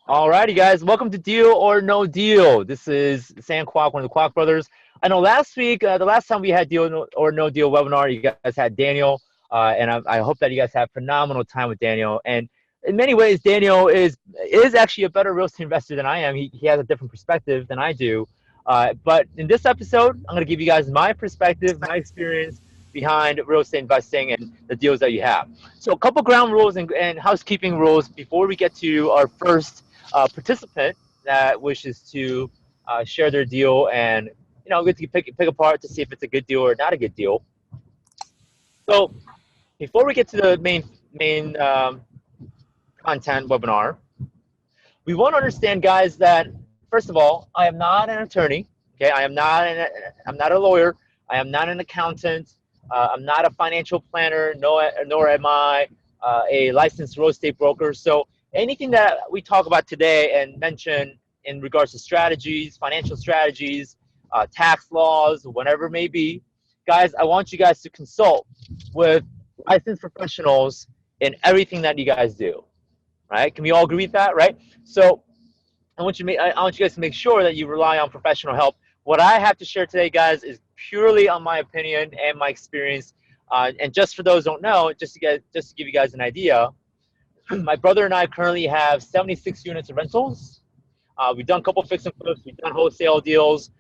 Alrighty, guys, welcome to Deal or No Deal. This is Sam Kwak, one of the Kwak Brothers. I know last week, the last time we had Deal or No Deal webinar, you guys had Daniel, and I hope that you guys had phenomenal time with Daniel. And in many ways, Daniel is actually a better real estate investor than I am. He has a different perspective than I do. But in this episode, I'm going to give you guys my perspective, my experience behind real estate investing and the deals that you have. So a couple ground rules and housekeeping rules before we get to our first participant that wishes to share their deal and get to pick apart to see if it's a good deal or not a good deal. So before we get to the main content webinar, we want to understand, guys, that first of all, I am not an attorney. Okay, I'm not a lawyer. I am not an accountant. I'm not a financial planner. Nor am I a licensed real estate broker. So anything that we talk about today and mention in regards to strategies, financial strategies, tax laws, whatever it may be, guys, I want you guys to consult with licensed professionals in everything that you guys do. Right? Can we all agree with that? Right? So I want you guys to make sure that you rely on professional help. What I have to share today, guys, is purely on my opinion and my experience. And just for those who don't know, just to give you guys an idea, my brother and I currently have 76 units of rentals. We've done a couple fix and flips. We've done wholesale deals.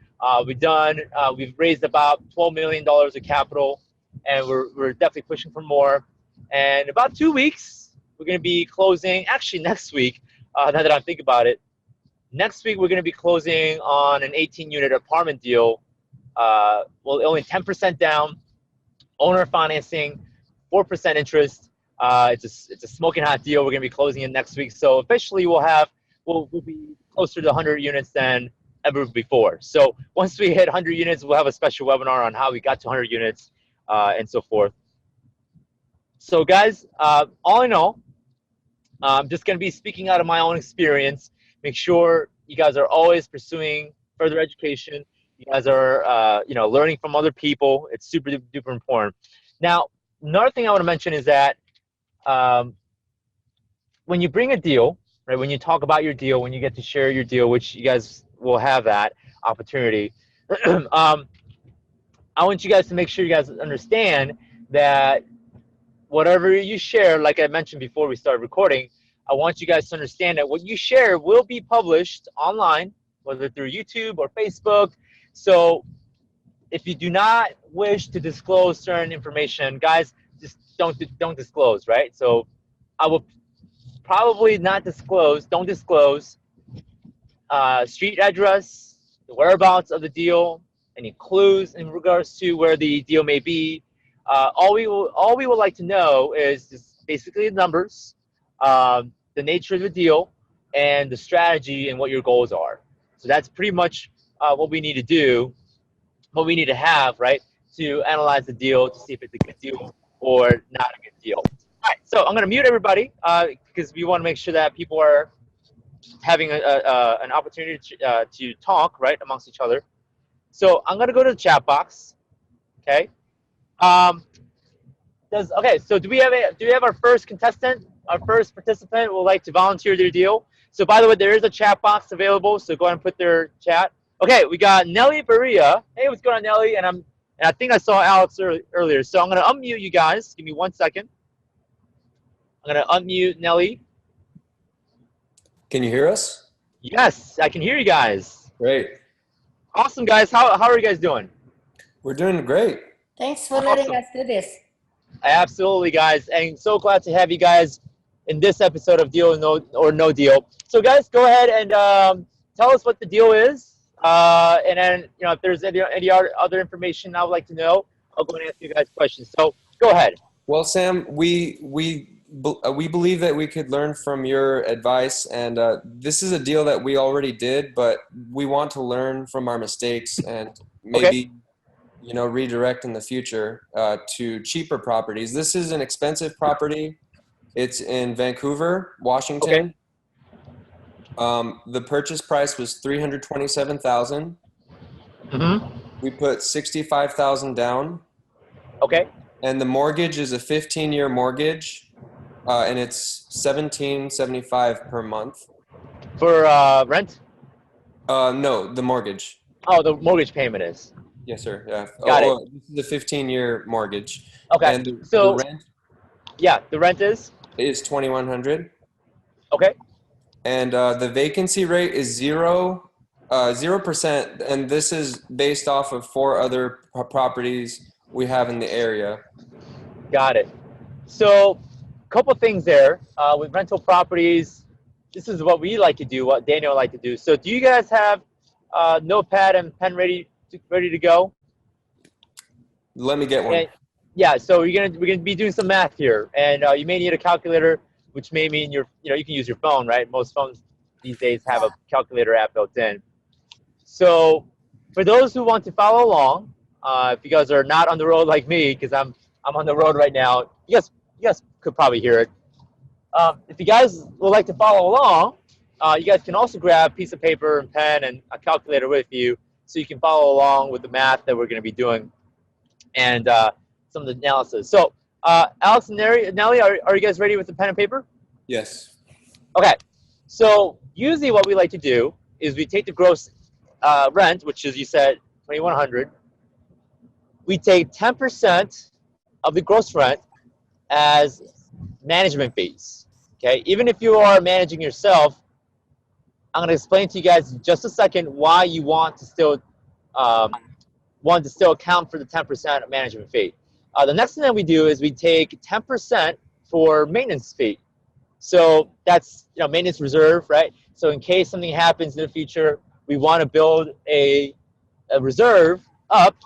We've raised about $12 million of capital, and we're definitely pushing for more. And in about 2 weeks, we're going to be closing. Actually, next week, now that I think about it, next week we're going to be closing on an 18-unit apartment deal. Only 10% down, owner financing, 4% interest. It's a smoking hot deal. We're going to be closing it next week. So officially we'll be closer to 100 units than ever before. So once we hit 100 units, we'll have a special webinar on how we got to 100 units and so forth. So guys, all in all, I'm just going to be speaking out of my own experience. Make sure you guys are always pursuing further education. You guys are learning from other people. It's super duper important. Now, another thing I want to mention is that when you bring a deal, right, when you talk about your deal, when you get to share your deal, which you guys will have that opportunity, I want you guys to make sure you guys understand that whatever you share, like I mentioned before we started recording, I want you guys to understand that what you share will be published online, whether through YouTube or Facebook. So if you do not wish to disclose certain information, guys, just don't disclose, right? So I will probably not disclose, don't disclose street address, the whereabouts of the deal, any clues in regards to where the deal may be. All we would like to know is just basically the numbers, the nature of the deal, and the strategy and what your goals are. So that's pretty much what we need to do, what we need to have, right, to analyze the deal to see if it's a good deal or not a good deal. All right, so I'm going to mute everybody because we want to make sure that people are having an opportunity to talk, right, amongst each other. So I'm going to go to the chat box, okay? So do we have our first contestant, our first participant would like to volunteer their deal? So by the way, there is a chat box available, so go ahead and put their chat. Okay, we got Nelly Berea. Hey, what's going on, Nelly? And I think I saw Alex earlier. So I'm gonna unmute you guys. Give me 1 second. I'm gonna unmute Nelly. Can you hear us? Yes, I can hear you guys. Great. Awesome, guys. How are you guys doing? We're doing great. Thanks for letting us do this. Absolutely, guys, and so glad to have you guys in this episode of Deal or No Deal. So, guys, go ahead and tell us what the deal is, and then if there's any other information I would like to know, I'll go and ask you guys questions. So, go ahead. Well, Sam, we believe that we could learn from your advice, and this is a deal that we already did, but we want to learn from our mistakes and maybe redirect in the future to cheaper properties. This is an expensive property. It's in Vancouver, Washington. Okay. The purchase price was $327,000. Mm-hmm. We put $65,000 down. Okay. And the mortgage is a 15-year mortgage. And it's $17.75 per month. For rent? No, the mortgage. Oh, the mortgage payment is. Yes, sir. Yeah. Got it. This is a 15-year mortgage, Okay. and the So rent yeah, the rent is is $2,100, okay. and the vacancy rate is 0%, and this is based off of 4 other properties we have in the area. Got it. So, a couple things there with rental properties. This is what we like to do. What Daniel like to do. So, do you guys have notepad and pen ready to go? Let me get one. And yeah, so we're gonna be doing some math here, and you may need a calculator, which may mean you can use your phone, right? Most phones these days have a calculator app built in. So for those who want to follow along, if you guys are not on the road like me, because I'm on the road right now, you guys could probably hear it. If you guys would like to follow along, you guys can also grab a piece of paper and pen and a calculator with you, so you can follow along with the math that we're going to be doing and some of the analysis. So, Alex and Nelly, are you guys ready with the pen and paper? Yes. Okay. So usually what we like to do is we take the gross rent, which is, you said, $2,100. We take 10% of the gross rent as management fees. Okay. Even if you are managing yourself, I'm going to explain to you guys in just a second why you want to still account for the 10% of management fee. The next thing that we do is we take 10% for maintenance fee. So that's maintenance reserve, right? So in case something happens in the future, we want to build a reserve up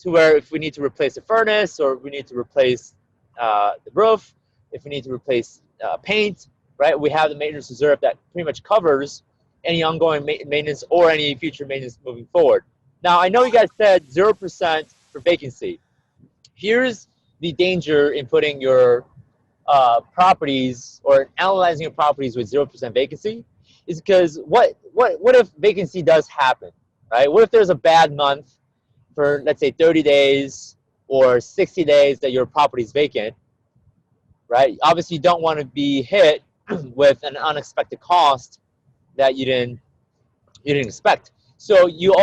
to where if we need to replace a furnace, or we need to replace the roof, if we need to replace paint, right? We have the maintenance reserve that pretty much covers any ongoing maintenance or any future maintenance moving forward. Now, I know you guys said 0% for vacancy. Here's the danger in putting your properties or analyzing your properties with 0% vacancy, is because what if vacancy does happen, right? What if there's a bad month for, let's say, 30 days or 60 days that your property's vacant, right? Obviously, you don't want to be hit with an unexpected cost that you didn't expect. So you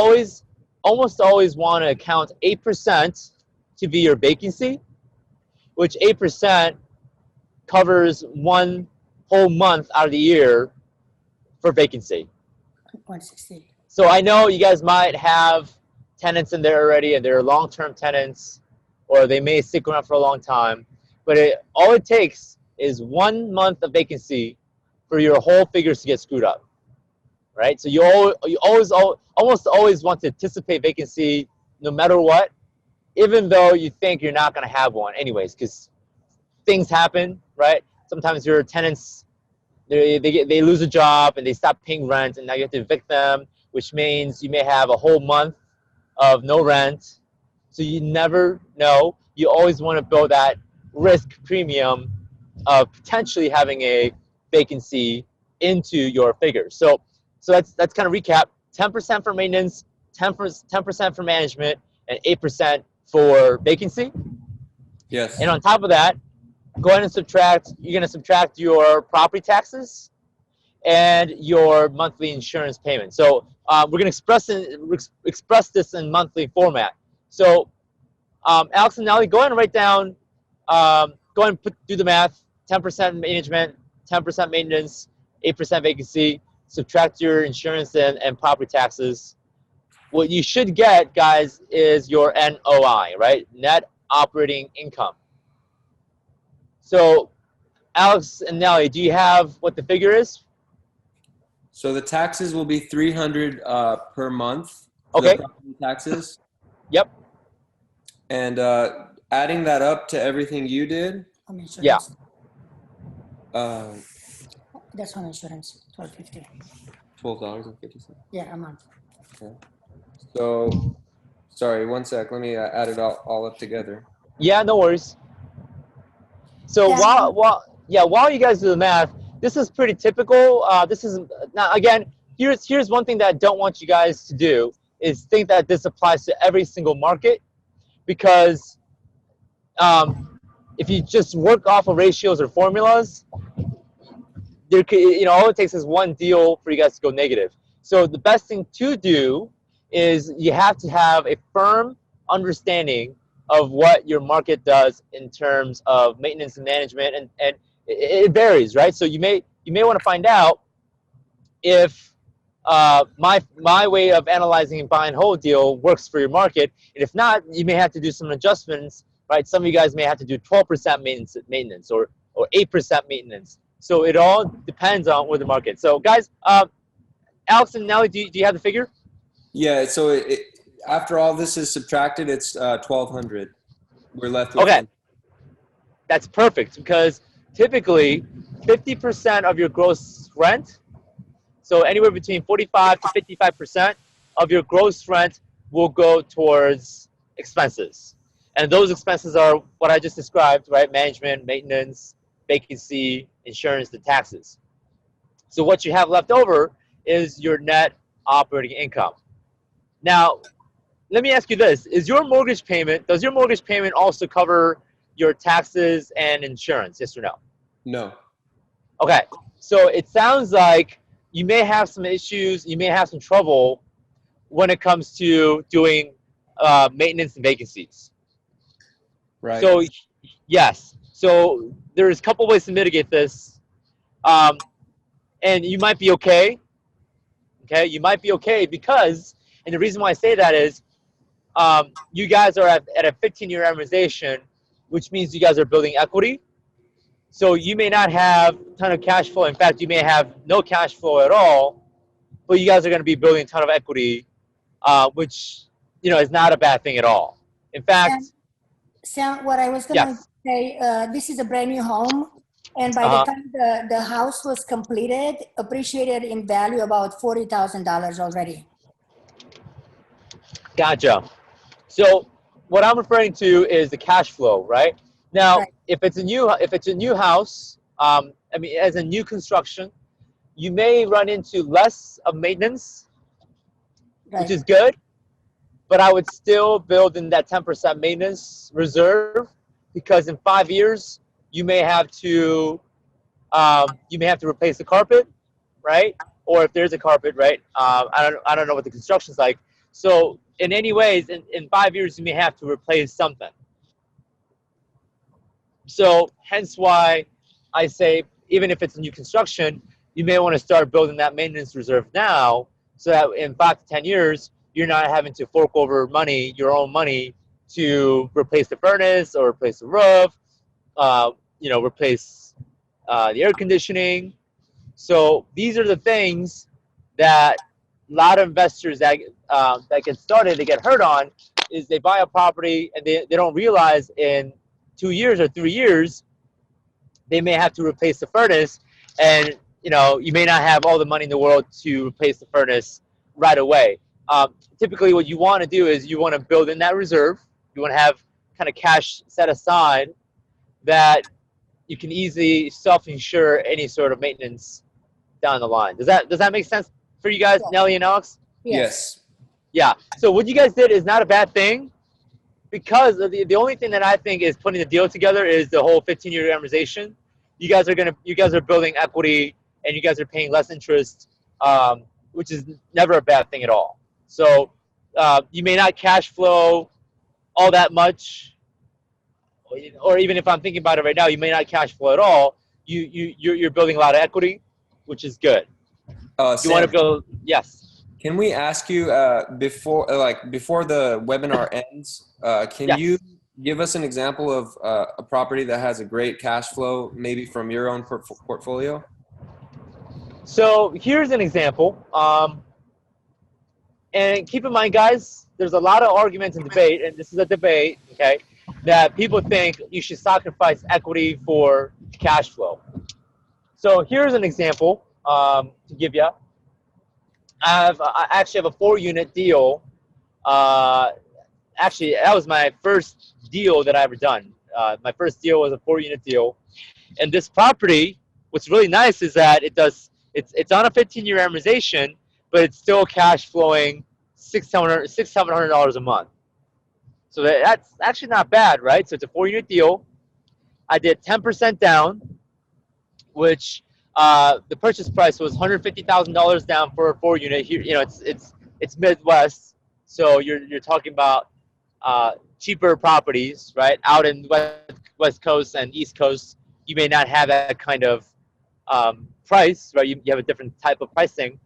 almost always want to account 8% to be your vacancy, which 8% covers one whole month out of the year for vacancy. 160. So I know you guys might have tenants in there already, and they're long-term tenants, or they may stick around for a long time. But all it takes is 1 month of vacancy for your whole figures to get screwed up, right? So you almost always want to anticipate vacancy no matter what, even though you think you're not going to have one anyways, because things happen, right? Sometimes your tenants, they lose a job and they stop paying rent, and now you have to evict them, which means you may have a whole month of no rent. So you never know. You always want to build that risk premium of potentially having a vacancy into your figures. So that's kind of recap. 10% for maintenance, 10% for management, and 8% for vacancy. Yes. And on top of that, go ahead and subtract. You're going to subtract your property taxes and your monthly insurance payment. So we're going to express this in monthly format. So Alex and Nelly, go ahead and write down. Go ahead and do the math. 10% management, 10% maintenance, 8% vacancy. Subtract your insurance and property taxes. What you should get, guys, is your NOI, right? Net operating income. So, Alex and Nelly, do you have what the figure is? So the taxes will be $300 per month. Okay. The property taxes. Yep. And adding that up to everything you did. Home insurance. Yeah. That's home insurance. $12.50. $12.50. Yeah, a month. Okay. So, sorry, one sec. Let me add it all up together. Yeah, no worries. So Yeah. while you guys do the math, this is pretty typical. This is now, again, here's one thing that I don't want you guys to do is think that this applies to every single market, because if you just work off of ratios or formulas, there could, all it takes is one deal for you guys to go negative. So the best thing to do is you have to have a firm understanding of what your market does in terms of maintenance and management, and it varies, right? So you may want to find out if my way of analyzing and buy and hold deal works for your market, and if not, you may have to do some adjustments, right? Some of you guys may have to do 12% maintenance or 8% maintenance. So it all depends on where the market. So guys, Alex and Nelly, do you have the figure? Yeah. So after all this is subtracted, it's 1,200. We're left with Okay, that's perfect, because typically 50% of your gross rent, so anywhere between 45 to 55% of your gross rent will go towards expenses. And those expenses are what I just described, right? Management, maintenance, vacancy, insurance, the taxes. So what you have left over is your net operating income. Now, let me ask you this. Does your mortgage payment also cover your taxes and insurance? Yes or no? no. Okay, so it sounds like you may have some issues, you may have some trouble when it comes to doing maintenance and vacancies. Right. So yes, so there's a couple ways to mitigate this, um, and you might be okay. Okay, you might be okay because, and the reason why I say that is, you guys are at a 15-year amortization, which means you guys are building equity. So you may not have a ton of cash flow. In fact, you may have no cash flow at all, but you guys are going to be building a ton of equity, which is not a bad thing at all. In fact, Sam, what I was gonna yes. say, this is a brand new home, and by the Uh-huh. time the house was completed, appreciated in value about $40,000 already. Gotcha. So what I'm referring to is the cash flow, right? Now, Right. if it's a new house, I mean, as a new construction, you may run into less of maintenance, which Right. is good, but I would still build in that 10% maintenance reserve, because in 5 years you may have to replace the carpet, right? Or if there's a carpet, right? I don't know what the construction's like. So in any ways, in 5 years you may have to replace something. So hence why I say, even if it's a new construction, you may want to start building that maintenance reserve now, so that in 5 to 10 years you're not having to fork over money, your own money, to replace the furnace or replace the roof, replace the air conditioning. So these are the things that a lot of investors that get started, they get hurt on, is they buy a property and they don't realize in 2 years or 3 years they may have to replace the furnace, and you may not have all the money in the world to replace the furnace right away. Typically, what you want to do is you want to build in that reserve. You want to have kind of cash set aside that you can easily self-insure any sort of maintenance down the line. Does that make sense for you guys, Yes. Nelly and Alex? Yes. Yeah. So what you guys did is not a bad thing, because the only thing that I think is putting the deal together is the whole 15-year amortization. You guys are building equity, and you guys are paying less interest, which is never a bad thing at all. So you may not cash flow all that much, or even if I'm thinking about it right now, you may not cash flow at all. You're building a lot of equity, which is good. You want to Sam, build, yes. can we ask you before the webinar ends, can you Yes. give us an example of a property that has a great cash flow, maybe from your own portfolio? So here's an example. And keep in mind, guys, there's a lot of arguments and debate, and this is a debate, okay, that people think you should sacrifice equity for cash flow. So here's an example to give you. I actually have a 4-unit deal. Actually, that was my first deal that I ever done. My first deal was a 4-unit deal. And this property, what's really nice is that it's on a 15-year amortization, but it's still cash flowing $700 a month. So that's actually not bad, right? So it's a 4-unit deal. I did 10% down, which the purchase price was $150,000 down for a 4-unit. Here, it's Midwest, so you're talking about cheaper properties, right? Out in West Coast and East Coast, you may not have that kind of price, right? You have a different type of pricing.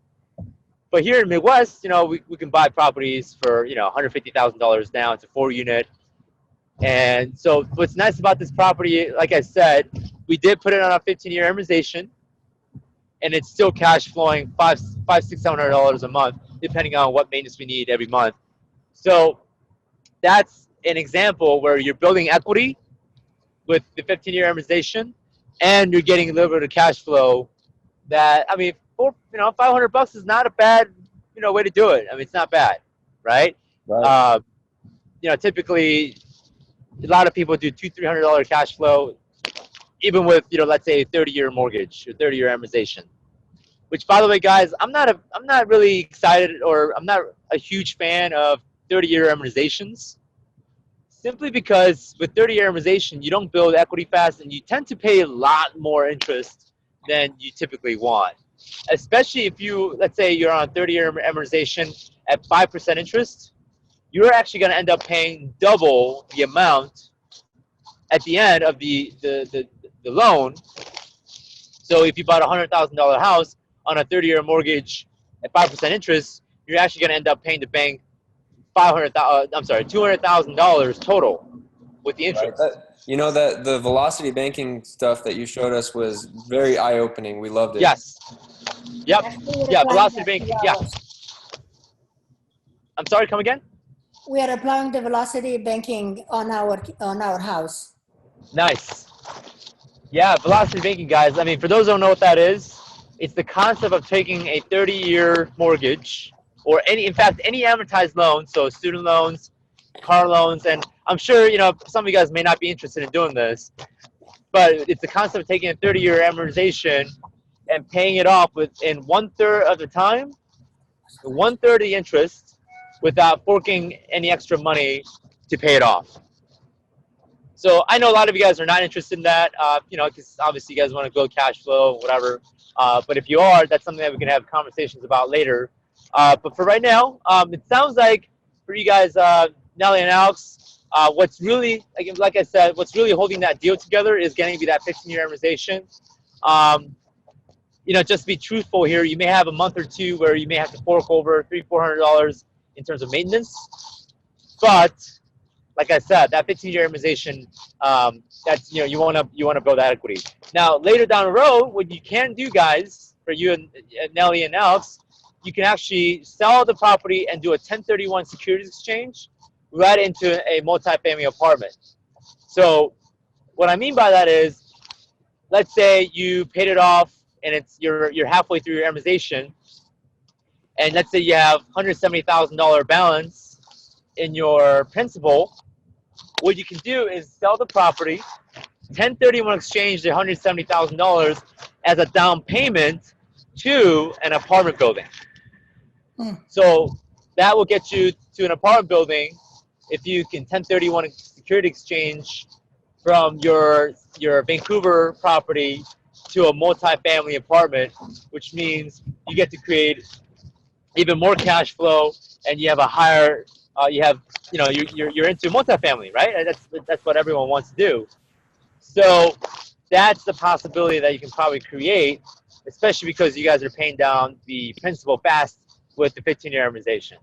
But here in Midwest, we can buy properties for $150,000 down to 4-unit. And so what's nice about this property, like I said, we did put it on a 15-year amortization, and it's still cash flowing $700 a month, depending on what maintenance we need every month. So that's an example where you're building equity with the 15-year amortization, and you're getting a little bit of cash flow. That, I mean, $500 is not a bad way to do it. I mean, it's not bad, right? Right. Typically a lot of people do $200-300 cash flow, even with let's say a 30-year mortgage or 30-year amortization. Which, by the way, guys, I'm not really excited, or I'm not a huge fan of 30-year amortizations, simply because with 30-year amortization, you don't build equity fast, and you tend to pay a lot more interest than you typically want. Especially if let's say you're on 30-year amortization at 5% interest, you're actually going to end up paying double the amount at the end of the loan. So if you bought a $100,000 house on a 30-year mortgage at 5% interest, you're actually going to end up paying the bank $200,000 total with the interest. Right. That the velocity banking stuff that you showed us was very eye-opening. We loved it. Yes. Yep. Yeah. Velocity banking. Yeah. House. I'm sorry. Come again. We are applying the velocity banking on our house. Nice. Yeah, velocity banking, guys. I mean, for those who don't know what that is, it's the concept of taking a 30-year mortgage, or in fact, any amortized loan, so student loans, car loans, and I'm sure, some of you guys may not be interested in doing this, but it's the concept of taking a 30-year amortization and paying it off within 1/3 of the time, 1/3 of the interest, without forking any extra money to pay it off. So I know a lot of you guys are not interested in that, because obviously you guys want to build cash flow, whatever. But if you are, that's something that we can have conversations about later. But for right now, it sounds like for you guys, Nelly and Alex, what's really, like I said, what's really holding that deal together is going to be that 15-year amortization. Just to be truthful here, you may have a month or two where you may have to fork over $300-400 in terms of maintenance, but like I said, that 15-year amortization, that's you want to build that equity. Now later down the road, what you can do, guys, for you and Nelly and Alex, you can actually sell the property and do a 1031 securities exchange right into a multifamily apartment. So what I mean by that is, let's say you paid it off and you're halfway through your amortization, and let's say you have $170,000 balance in your principal. What you can do is sell the property, 1031 exchange the $170,000 as a down payment to an apartment building. So that will get you to an apartment building if you can 1031 security exchange from your Vancouver property to a multifamily apartment, which means you get to create even more cash flow, and you have a higher you're into multifamily, right? That's what everyone wants to do. So that's the possibility that you can probably create, especially because you guys are paying down the principal fast with the 15-year amortization.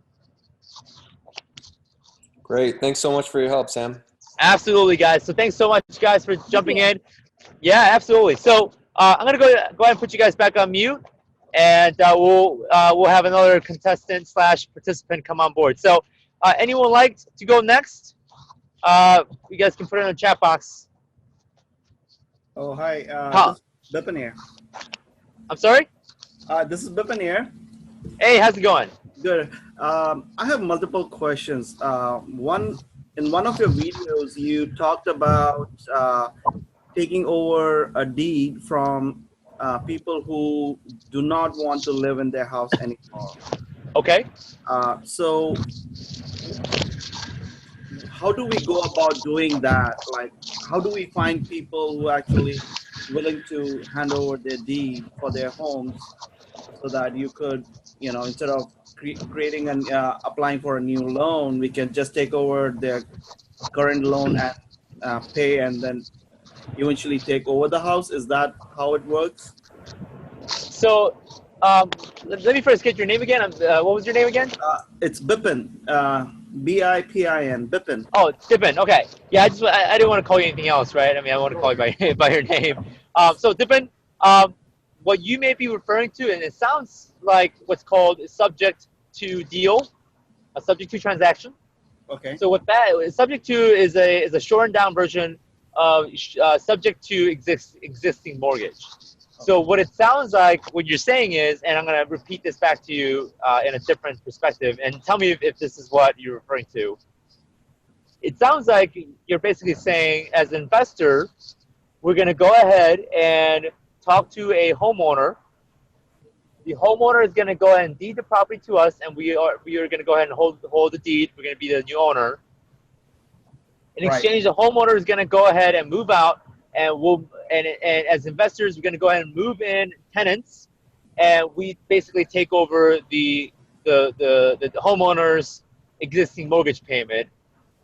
Great. Thanks so much for your help, Sam. Absolutely, guys. So thanks so much, guys, for jumping in. Yeah, absolutely. So I'm gonna go ahead and put you guys back on mute, and we'll have another contestant / participant come on board. So anyone like to go next? You guys can put it in the chat box. Oh, hi. This is Bipin here. I'm sorry? This is Bipin here. Hey, how's it going? Good. I have multiple questions. In one of your videos, you talked about taking over a deed from people who do not want to live in their house anymore. Okay. So how do we go about doing that? Like, how do we find people who actually willing to hand over their deed for their homes so that you could, instead of creating and applying for a new loan, we can just take over their current loan and pay and then eventually take over the house? Is that how it works? So, let me first get your name again. What was your name again? It's Bipin, Bipin, Bipin. Oh, Dippin. Okay. Yeah, I didn't want to call you anything else, right? I mean, I want to call you by by your name. So Dippin, what you may be referring to, and it sounds like what's called subject to deal, a subject to transaction. Okay. So what that subject to is a shortened down version of subject to existing mortgage. So what it sounds like, what you're saying is, and I'm going to repeat this back to you in a different perspective, and tell me if this is what you're referring to. It sounds like you're basically saying, as an investor, we're going to go ahead and talk to a homeowner. The homeowner is going to go ahead and deed the property to us, and we are going to go ahead and hold the deed. We're going to be the new owner. In exchange, the homeowner is going to go ahead and move out, and as investors, we're going to go ahead and move in tenants, and we basically take over the homeowner's existing mortgage payment,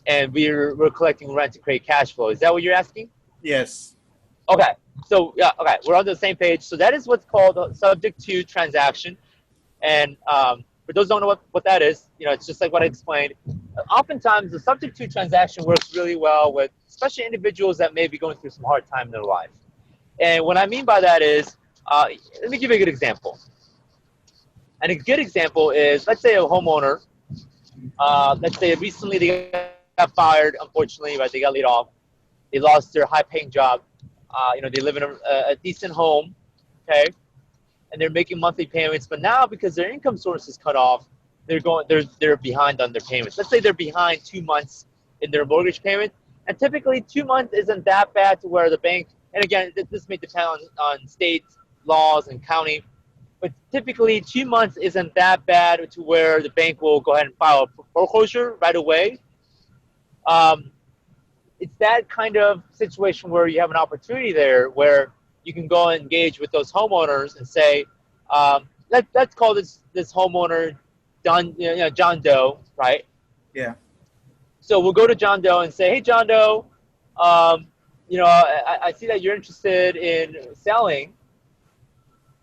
and we're collecting rent to create cash flow. Is that what you're asking? Yes. Okay. So yeah, okay, we're on the same page. So that is what's called a subject to transaction, and for those who don't know what that is, it's just like what I explained. Oftentimes, the subject to transaction works really well with especially individuals that may be going through some hard time in their life. And what I mean by that is, let me give you a good example. And a good example is, let's say a homeowner, let's say recently they got fired, unfortunately, right? They got laid off. They lost their high-paying job. They live in a decent home, okay? And they're making monthly payments, but now because their income source is cut off, they're behind on their payments. Let's say they're behind 2 months in their mortgage payment, and typically 2 months isn't that bad to where the bank. And again, this may depend on state laws and county, but typically 2 months isn't that bad to where the bank will go ahead and file a foreclosure right away. It's that kind of situation where you have an opportunity there where you can go and engage with those homeowners and say, let's call this homeowner John Doe, right? Yeah. So we'll go to John Doe and say, hey, John Doe, I see that you're interested in selling.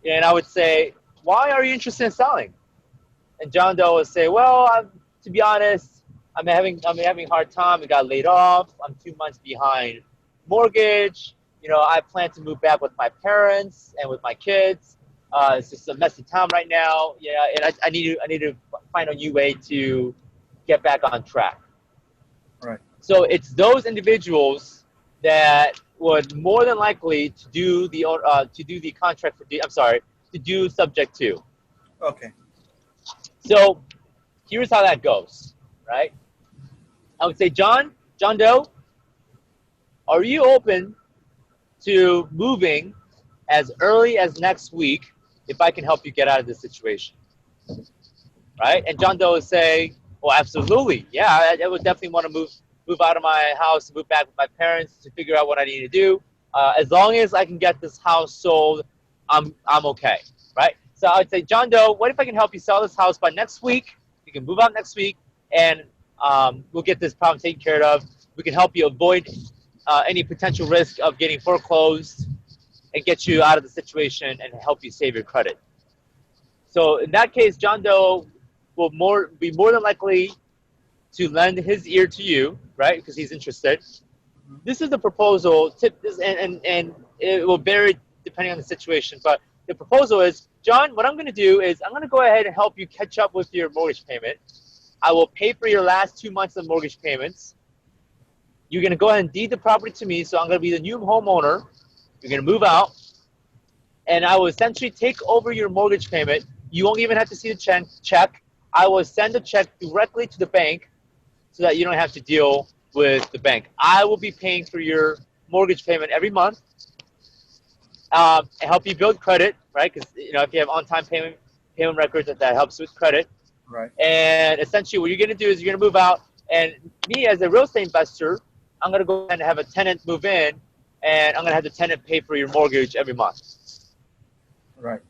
And I would say, why are you interested in selling? And John Doe would say, well, to be honest, I'm having a hard time. I got laid off. I'm 2 months behind mortgage. I plan to move back with my parents and with my kids. It's just a messy time right now. Yeah, and I need to find a new way to get back on track. Right. So it's those individuals that would more than likely to do the contract for to do subject to. Okay. So here's how that goes, right? I would say, John Doe, are you open to moving as early as next week if I can help you get out of this situation? Right? And John Doe would say, well, absolutely. Yeah, I would definitely want to move out of my house, move back with my parents to figure out what I need to do. As long as I can get this house sold, I'm okay, right? So I would say, John Doe, what if I can help you sell this house by next week? You can move out next week, and we'll get this problem taken care of. We can help you avoid any potential risk of getting foreclosed and get you out of the situation and help you save your credit. So in that case, John Doe will be more than likely to lend his ear to you, right? Because he's interested. This is the proposal. And it will vary depending on the situation. But the proposal is, John, what I'm going to do is I'm going to go ahead and help you catch up with your mortgage payment. I will pay for your last 2 months of mortgage payments. You're going to go ahead and deed the property to me, so I'm going to be the new homeowner. You're going to move out, and I will essentially take over your mortgage payment. You won't even have to see the check. I will send the check directly to the bank so that you don't have to deal with the bank. I will be paying for your mortgage payment every month and help you build credit, right? Because if you have on-time payment records, that helps with credit. Right. And essentially what you're going to do is you're going to move out, and me as a real estate investor, I'm going to go ahead and have a tenant move in, and I'm going to have the tenant pay for your mortgage every month. Right.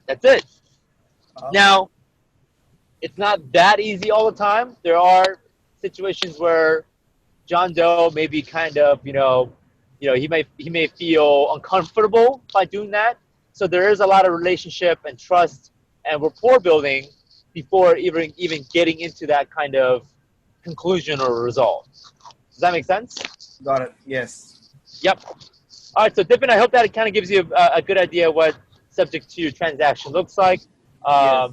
That's it. Okay. Now, it's not that easy all the time. There are situations where John Doe may be kind of, he may feel uncomfortable by doing that. So there is a lot of relationship and trust and rapport building before even getting into that kind of conclusion or result. Does that make sense? Got it. Yes. Yep. All right. So Dippin, I hope that it kind of gives you a good idea what subject to transaction looks like. Yes.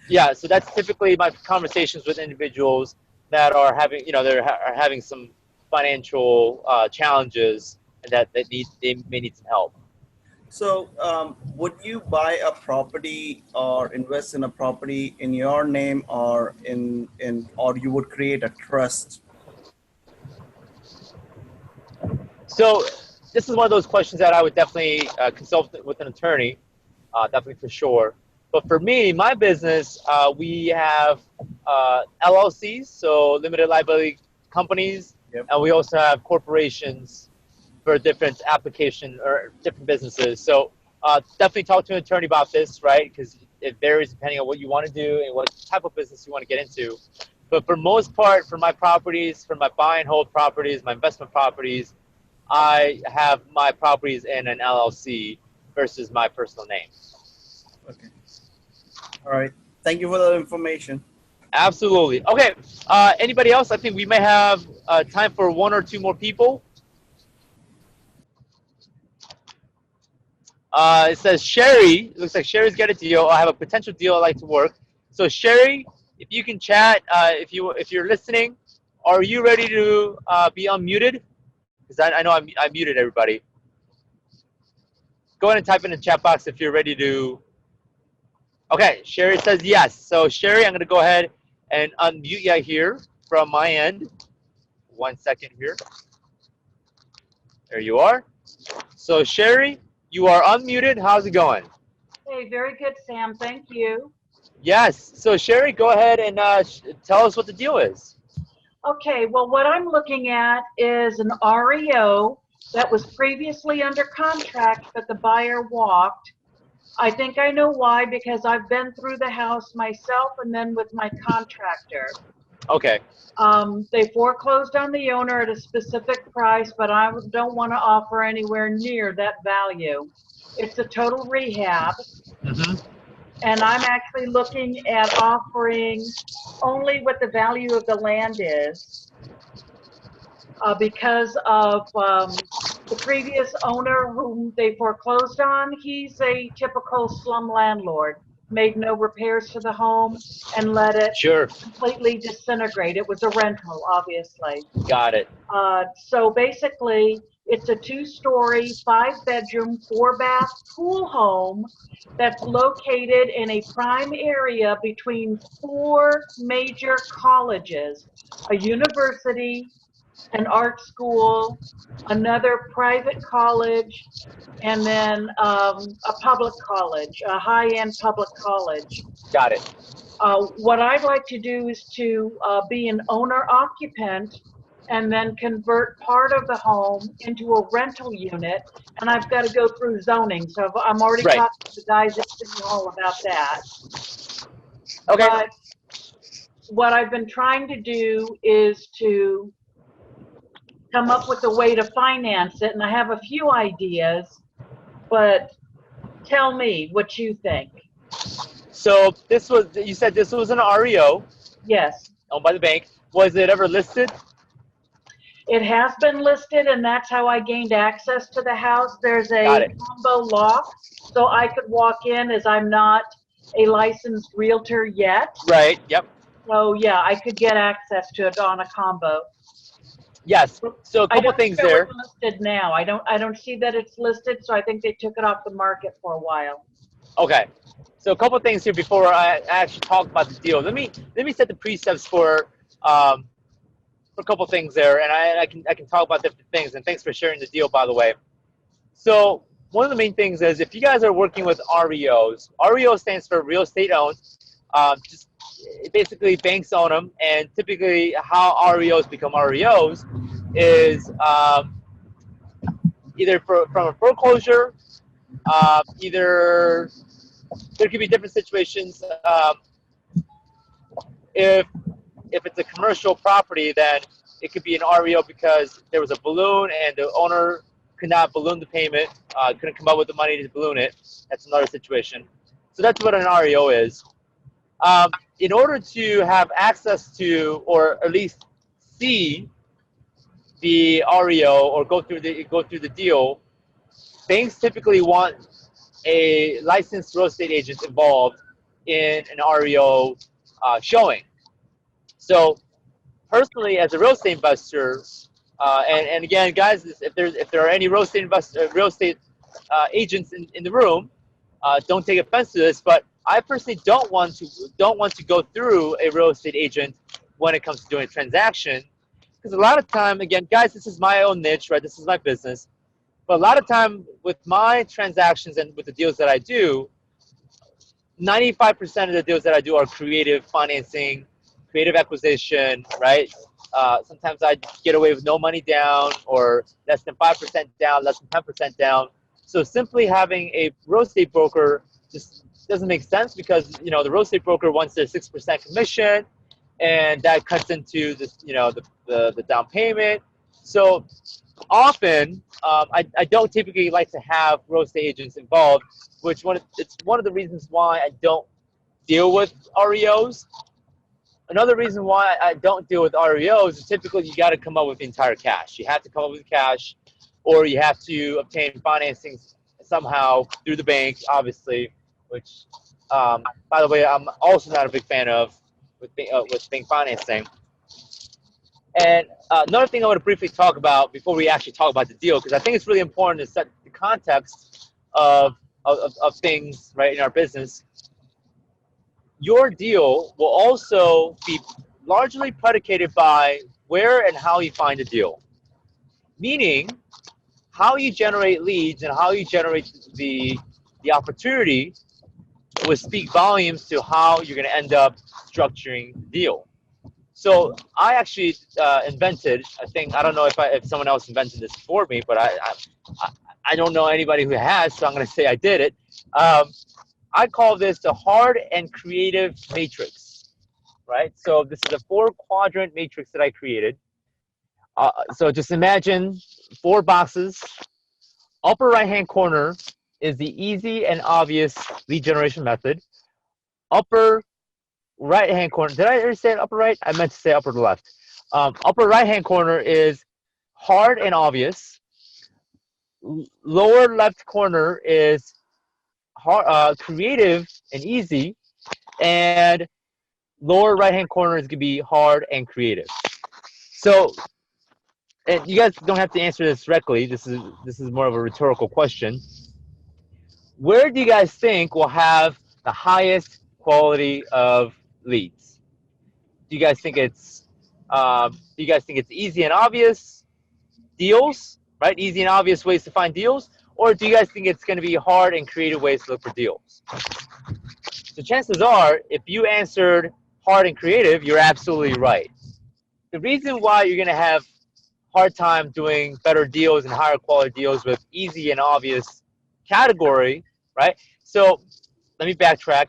Yeah. So that's typically my conversations with individuals that are having, are having some financial challenges and that they may need some help. So, would you buy a property or invest in a property in your name, or or you would create a trust? So this is one of those questions that I would definitely consult with an attorney, definitely for sure. But for me, my business, we have LLCs, so limited liability companies, Yep. and we also have corporations for different application or different businesses. So definitely talk to an attorney about this, right? Because it varies depending on what you want to do and what type of business you want to get into. But for most part, for my properties, for my buy and hold properties, my investment properties, I have my properties in an LLC versus my personal name. Okay. All right. Thank you for that information. Absolutely. Okay. Anybody else? I think we may have time for one or two more people. It says Sherry. It looks like Sherry's got a deal. I have a potential deal I'd like to work. So Sherry, if you can chat, if you're listening, are you ready to be unmuted? Because I know I muted everybody. Go ahead and type in the chat box if you're ready to. Okay, Sherry says yes. So Sherry, I'm going to go ahead and unmute you here from my end. 1 second here. There you are. So Sherry, you are unmuted. How's it going? Hey, very good, Sam. Thank you. Yes. So Sherry, go ahead and tell us what the deal is. Okay, well, what I'm looking at is an REO that was previously under contract, but the buyer walked. I think I know why, because I've been through the house myself and then with my contractor. Okay. They foreclosed on the owner at a specific price, but I don't want to offer anywhere near that value. It's a total rehab. Mm-hmm. And I'm actually looking at offering only what the value of the land is, because of the previous owner whom they foreclosed on. He's a typical slum landlord, made no repairs to the home and let it Sure. completely disintegrate. It was a rental, obviously. Got it. So basically, it's a 2-story, 5-bedroom, 4-bath pool home that's located in a prime area between 4 major colleges, a university, an art school, another private college, and then a public college, a high-end public college. Got it. What I'd like to do is to be an owner-occupant and then convert part of the home into a rental unit. And I've got to go through zoning. So I'm already Right. talking to the guys at City Hall about that. Okay. But what I've been trying to do is to come up with a way to finance it. And I have a few ideas, but tell me what you think. So you said this was an REO Yes. owned by the bank. Was it ever listed? It has been listed, and that's how I gained access to the house. There's Got a it. combo lock, so I could walk in as I'm not a licensed realtor yet. Right. Yep. So yeah, I could get access to it on a combo. Yes. So a couple things there. It's listed now. I don't see that it's listed, so I think they took it off the market for a while. Okay. So a couple things here before I actually talk about the deal. Let me set the precepts for a couple things there, and I can talk about different things. And thanks for sharing the deal, by the way. So one of the main things is if you guys are working with REOs, REO stands for real estate owned. Basically banks own them, and typically how REOs become REOs is either from a foreclosure, either there could be different situations. If it's a commercial property, then it could be an REO because there was a balloon and the owner could not balloon the payment, couldn't come up with the money to balloon it. That's another situation. So that's what an REO is. In order to have access to, or at least see the REO or go through the deal, banks typically want a licensed real estate agent involved in an REO showing. So personally, as a real estate investor, and again, guys, if there are any real estate agents in the room, don't take offense to this, but I personally don't want to go through a real estate agent when it comes to doing a transaction, because a lot of time, again, guys, this is my own niche, right? This is my business, but a lot of time with my transactions and with the deals that I do, 95% of the deals that I do are creative financing, creative acquisition, right? Sometimes I get away with no money down or less than 5% down, less than 10% down. So simply having a real estate broker just doesn't make sense because, you know, the real estate broker wants their 6% commission and that cuts into this, you know, the down payment. So often, I don't typically like to have real estate agents involved, it's one of the reasons why I don't deal with REOs. Another reason why I don't deal with REOs is typically you got to come up with the entire cash. You have to come up with cash, or you have to obtain financing somehow through the bank, obviously, which, by the way, I'm also not a big fan of with bank financing. And another thing I want to briefly talk about before we actually talk about the deal, because I think it's really important to set the context of things, right, in our business. Your deal will also be largely predicated by where and how you find a deal. Meaning, how you generate leads and how you generate the opportunity will speak volumes to how you're going to end up structuring the deal. So I actually invented, I don't know if someone else invented this for me, but I don't know anybody who has, so I'm going to say I did it. I call this the hard and creative matrix, right? So this is a 4-quadrant matrix that I created. So just imagine 4 boxes. Upper right-hand corner is the easy and obvious lead generation method. Upper right-hand corner, did I ever say upper right? I meant to say upper left. Upper right-hand corner is hard and obvious. Lower left corner is creative and easy, and lower right-hand corner is going to be hard and creative. So, and you guys don't have to answer this directly. This is more of a rhetorical question. Where do you guys think will have the highest quality of leads? Do you guys think it's easy and obvious deals, right? Easy and obvious ways to find deals, or do you guys think it's going to be hard and creative ways to look for deals? So chances are, if you answered hard and creative, you're absolutely right. The reason why you're going to have hard time doing better deals and higher quality deals with easy and obvious category, right? So let me backtrack.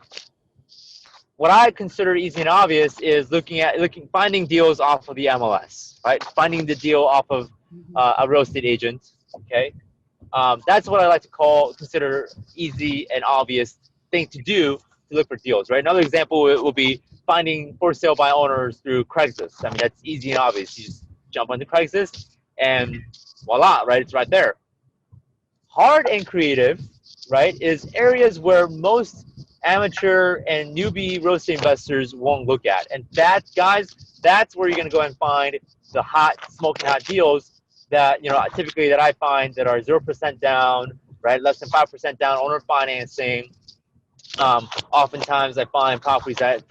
What I consider easy and obvious is finding deals off of the MLS, right? Finding the deal off of a real estate agent, okay? That's what I like to consider easy and obvious thing to do to look for deals, right? Another example will be finding for sale by owners through Craigslist. I mean, that's easy and obvious. You just jump onto Craigslist and voila, right? It's right there. Hard and creative, right, is areas where most amateur and newbie real estate investors won't look at. And that's where you're going to go and find the smoking hot deals that, you know, typically that I find that are 0% down, right, less than 5% down, owner financing. Oftentimes I find properties that,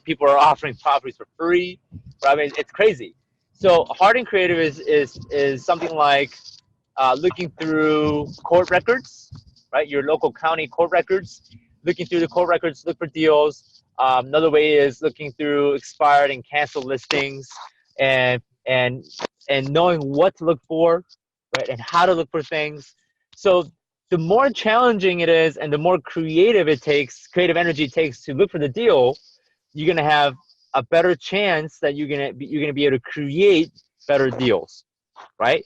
people are offering properties for free. Right? I mean, it's crazy. So hard and creative is something like looking through court records, right? Your local county court records. Looking through the court records, look for deals. Another way is looking through expired and canceled listings and and knowing what to look for, right, and how to look for things. So the more challenging it is and the more creative energy it takes to look for the deal, you're going to have a better chance that you're going to be able to create better deals, right?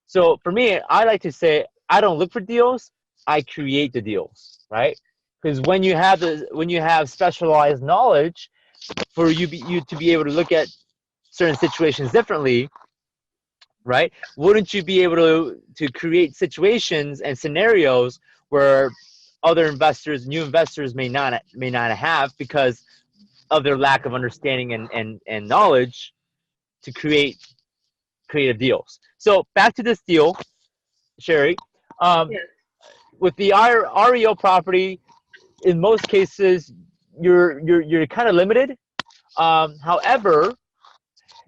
So for me, I like to say I don't look for deals, I create the deals, right? Because when you have specialized knowledge for you to be able to look at certain situations differently, right? Wouldn't you be able to create situations and scenarios where other investors, new investors may not have because of their lack of understanding and knowledge to create creative deals. So back to this deal, Sherry. Yes. With the REO property, in most cases, you're kind of limited. However,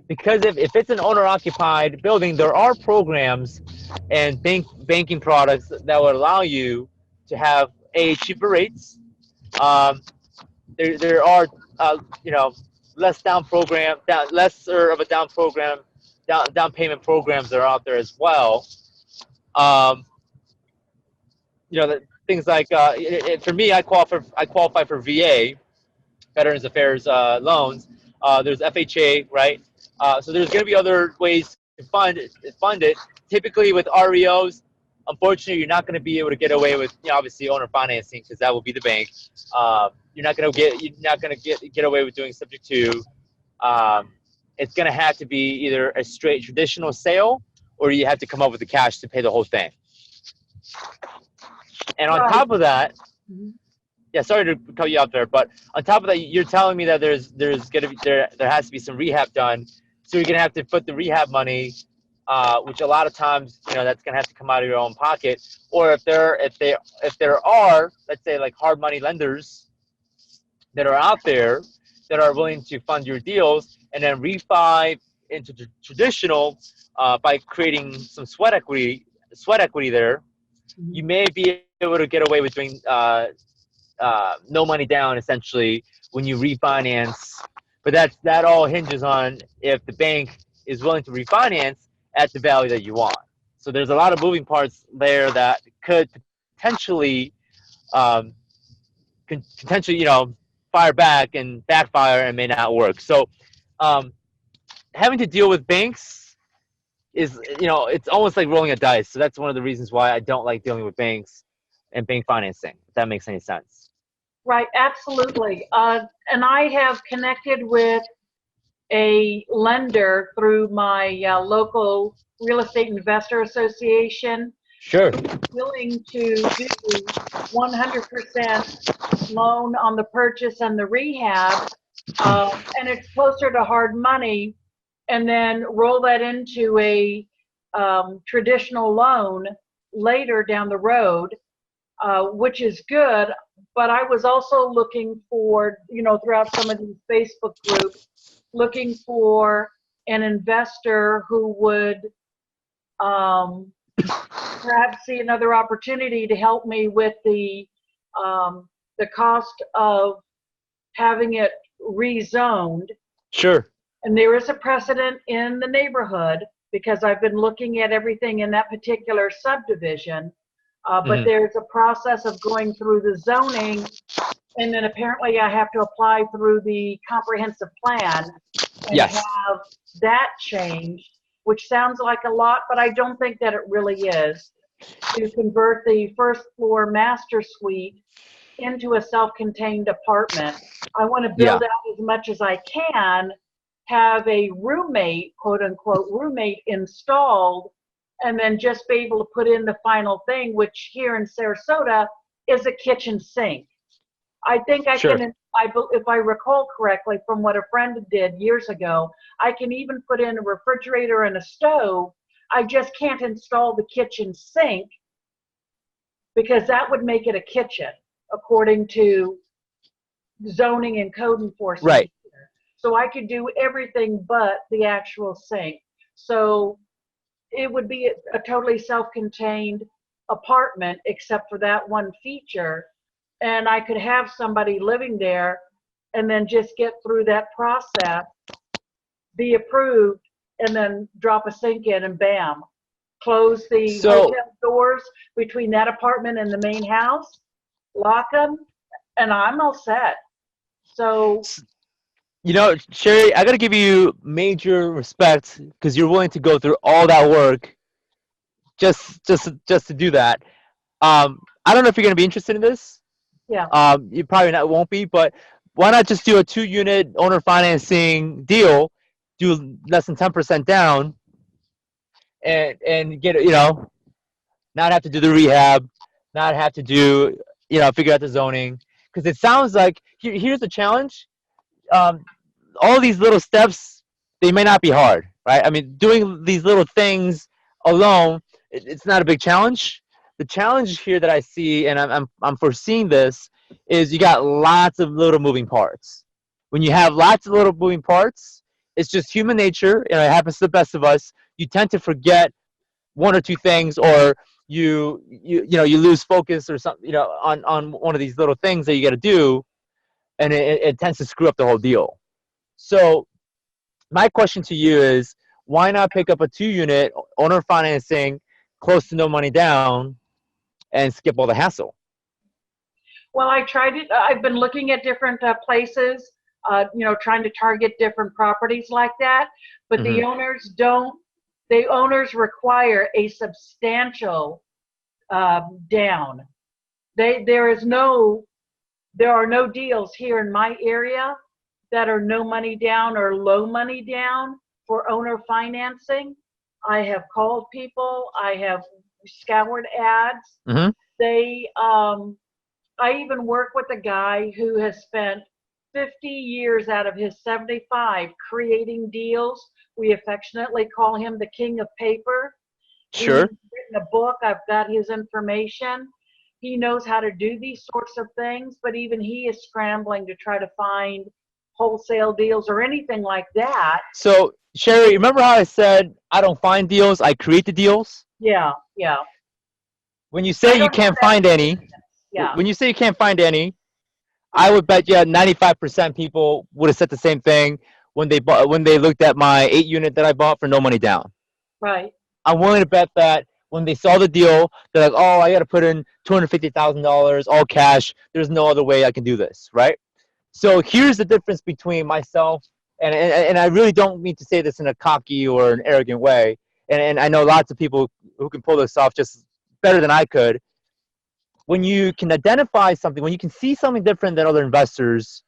because if it's an owner-occupied building, there are programs and banking products that would allow you to have cheaper rates. Um, there are lesser of a down payment programs that are out there as well. Um, things like for me, I qualify for VA, Veterans Affairs loans. There's FHA, right? So there's going to be other ways to fund it. Typically with REOs, unfortunately, you're not going to be able to get away with obviously owner financing because that will be the bank. You're not going to get away with doing subject to. It's going to have to be either a straight traditional sale or you have to come up with the cash to pay the whole thing. And on Right. top of that, Mhm. yeah, sorry to cut you off there, but on top of that, you're telling me that there has to be some rehab done, so you're gonna have to put the rehab money, which a lot of times that's gonna have to come out of your own pocket, or if there are, let's say, like hard money lenders that are out there that are willing to fund your deals and then refi into traditional by creating some sweat equity there, you may be able to get away with doing no money down essentially when you refinance, but that all hinges on if the bank is willing to refinance at the value that you want. So there's a lot of moving parts there that could potentially fire back and backfire and may not work. So having to deal with banks is it's almost like rolling a dice. So that's one of the reasons why I don't like dealing with banks and bank financing, if that makes any sense. Right, absolutely. And I have connected with a lender through my local real estate investor association. Sure. Willing to do 100% loan on the purchase and the rehab, and it's closer to hard money, and then roll that into a traditional loan later down the road, which is good. But I was also looking for, throughout some of these Facebook groups, looking for an investor who would perhaps see another opportunity to help me with the cost of having it rezoned. Sure. And there is a precedent in the neighborhood because I've been looking at everything in that particular subdivision. But there's a process of going through the zoning, and then apparently I have to apply through the comprehensive plan and Yes. have that changed, which sounds like a lot, but I don't think that it really is, to convert the first floor master suite into a self-contained apartment. I want to build out as much as I can, have a roommate, quote unquote, roommate installed, and then just be able to put in the final thing, which here in Sarasota is a kitchen sink. I think I can, if I recall correctly from what a friend did years ago, I can even put in a refrigerator and a stove. I just can't install the kitchen sink because that would make it a kitchen according to zoning and code enforcement. Right. So I could do everything but the actual sink. So it would be a totally self-contained apartment except for that one feature. And I could have somebody living there and then just get through that process, be approved, and then drop a sink in and bam. Close the So- hotel doors between that apartment and the main house, lock them, and I'm all set. So, You know, Sherry, I got to give you major respect because you're willing to go through all that work just to do that. I don't know if you're going to be interested in this. yeah. You probably not won't be, but why not just do a 2-unit owner financing deal, do less than 10% down, and get it, you know, not have to do the rehab, not have to do, you know, figure out the zoning, because it sounds like here's the challenge. All these little steps, they may not be hard, right? I mean, doing these little things alone, it's not a big challenge. The challenge here that I see, and I'm foreseeing this, is you got lots of little moving parts. When you have lots of little moving parts, it's just human nature, and it happens to the best of us. You tend to forget one or two things, or you lose focus or something, you know, on one of these little things that you got to do, and it tends to screw up the whole deal. So my question to you is, why not pick up a 2-unit owner financing, close to no money down, and skip all the hassle? Well, I tried it. I've been looking at different places, trying to target different properties like that. But the owners don't. The owners require a substantial down. There are no deals here in my area that are no money down or low money down for owner financing. I have called people. I have scoured ads. I even work with a guy who has spent 50 years out of his 75 creating deals. We affectionately call him the king of paper. Sure. He's written a book. I've got his information. He knows how to do these sorts of things, but even he is scrambling to try to find wholesale deals or anything like that. So, Sherry, remember how I said I don't find deals, I create the deals? Yeah. When you say you can't find any, Yeah. when you say you can't find any, I would bet you 95% people would have said the same thing when they looked at my 8-unit that I bought for no money down. Right. I'm willing to bet that when they saw the deal, they're like, "Oh, I got to put in $250,000 all cash. There's no other way I can do this," right? So here's the difference between myself and I really don't mean to say this in a cocky or an arrogant way. And I know lots of people who can pull this off just better than I could. When you can identify something, when you can see something different than other investors,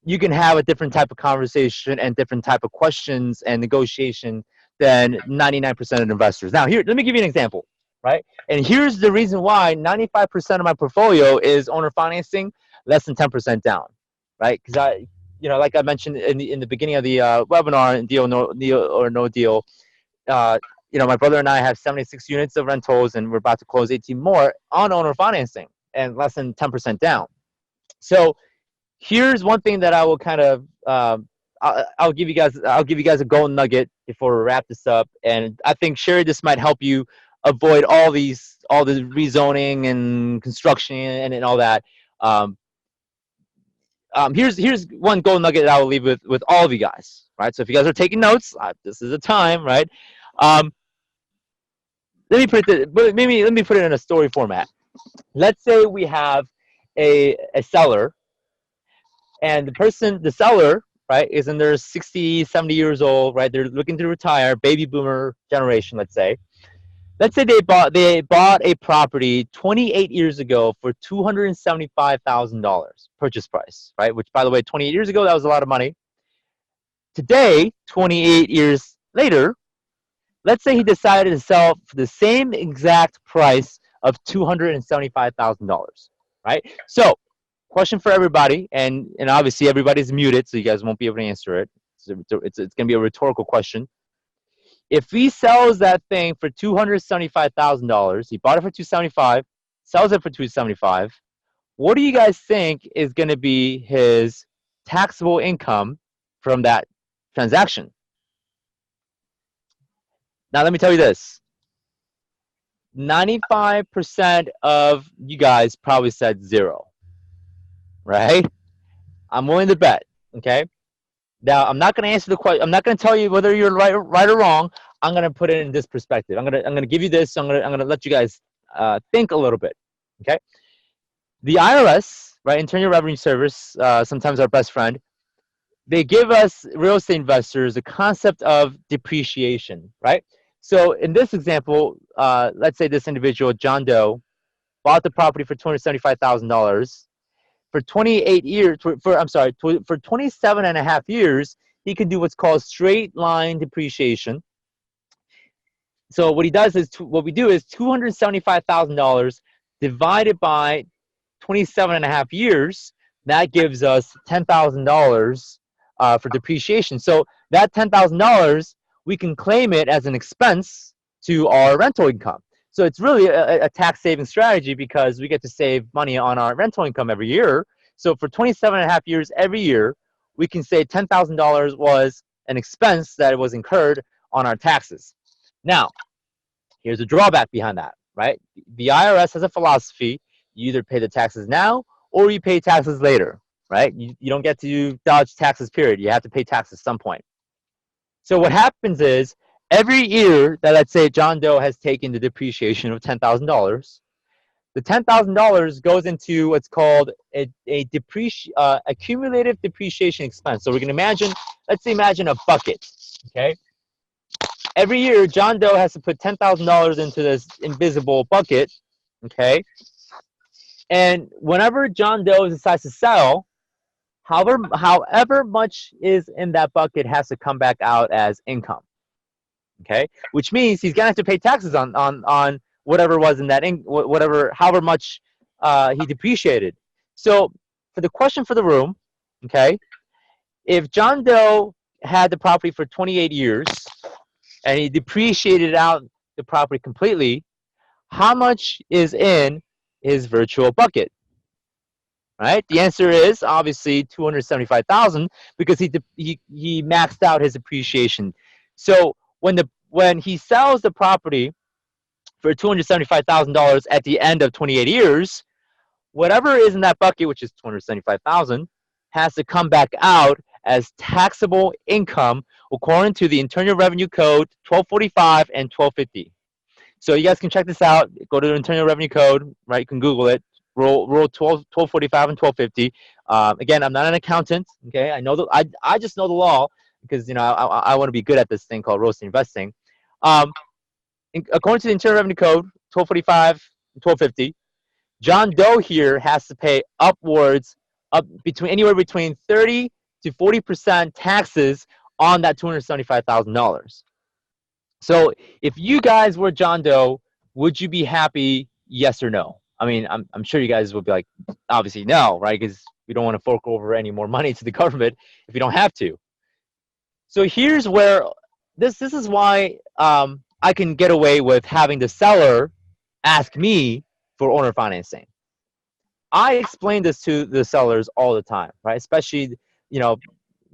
you can have a different type of conversation and different type of questions and negotiation than 99% of investors. Now, here, let me give you an example, right? And here's the reason why 95% of my portfolio is owner financing, less than 10% down, right? Because like I mentioned in the beginning of the webinar, deal or no deal, my brother and I have 76 units of rentals, and we're about to close 18 more on owner financing and less than 10% down. So here's one thing that I will kind of I'll give you guys a golden nugget before we wrap this up, and I think Sherry, this might help you avoid all the rezoning and construction and all that. Here's one golden nugget that I will leave with all of you guys, right? So if you guys are taking notes, this is the time, right? Let me put it in a story format. Let's say we have a seller, and the seller, right, is in their 60, 70 years old, right? They're looking to retire, baby boomer generation, let's say. Let's say they bought a property 28 years ago for $275,000 purchase price, right? Which, by the way, 28 years ago, that was a lot of money. Today, 28 years later, let's say he decided to sell for the same exact price of $275,000, right? So, question for everybody, and obviously everybody's muted, so you guys won't be able to answer it. It's going to be a rhetorical question. If he sells that thing for $275,000, he bought it for $275,000, sells it for $275,000. What do you guys think is going to be his taxable income from that transaction? Now, let me tell you this. 95% of you guys probably said zero, right? I'm willing to bet, okay? Now, I'm not going to answer the question. I'm not going to tell you whether you're right or wrong. I'm going to put it in this perspective. I'm going to give you this. I'm going to let you guys think a little bit. Okay. The IRS, right, Internal Revenue Service, sometimes our best friend, they give us real estate investors the concept of depreciation, right? So in this example, let's say this individual, John Doe, bought the property for $275,000. For 28 years, for 27 and a half years, he can do what's called straight line depreciation. So what he does is, what we do is $275,000 divided by 27 and a half years. That gives us $10,000 for depreciation. So that $10,000, we can claim it as an expense to our rental income. So it's really a tax saving strategy because we get to save money on our rental income every year. So for 27 and a half years, every year, we can say $10,000 was an expense that was incurred on our taxes. Now, here's a drawback behind that, right? The IRS has a philosophy. You either pay the taxes now or you pay taxes later, right? You don't get to dodge taxes, period. You have to pay taxes at some point. So what happens is, every year that, let's say, John Doe has taken the depreciation of $10,000, the $10,000 goes into what's called a accumulative depreciation expense. So we're going to imagine a bucket, okay? Every year, John Doe has to put $10,000 into this invisible bucket, okay? And whenever John Doe decides to sell, however much is in that bucket has to come back out as income, okay? Which means he's gonna have to pay taxes on whatever was in that however much he depreciated. So for the question for the room, okay, if John Doe had the property for 28 years and he depreciated out the property completely, how much is in his virtual bucket? Right? The answer is obviously $275,000 because he maxed out his appreciation. So when he sells the property for $275,000 at the end of 28 years, whatever is in that bucket, which is $275,000, has to come back out as taxable income according to the Internal Revenue Code 1245 and 1250. So you guys can check this out. Go to the Internal Revenue Code, right? You can Google it. Rule 1245 and 1250. Again, I'm not an accountant. Okay, I just know the law because I want to be good at this thing called real estate investing. According to the Internal Revenue Code 1245 and 1250, John Doe here has to pay anywhere between 30 to 40% taxes on that $275,000. So if you guys were John Doe, would you be happy? Yes or no? I mean, I'm sure you guys would be like, obviously no, right? Because we don't want to fork over any more money to the government if we don't have to. So here's where this is why I can get away with having the seller ask me for owner financing. I explain this to the sellers all the time, right? Especially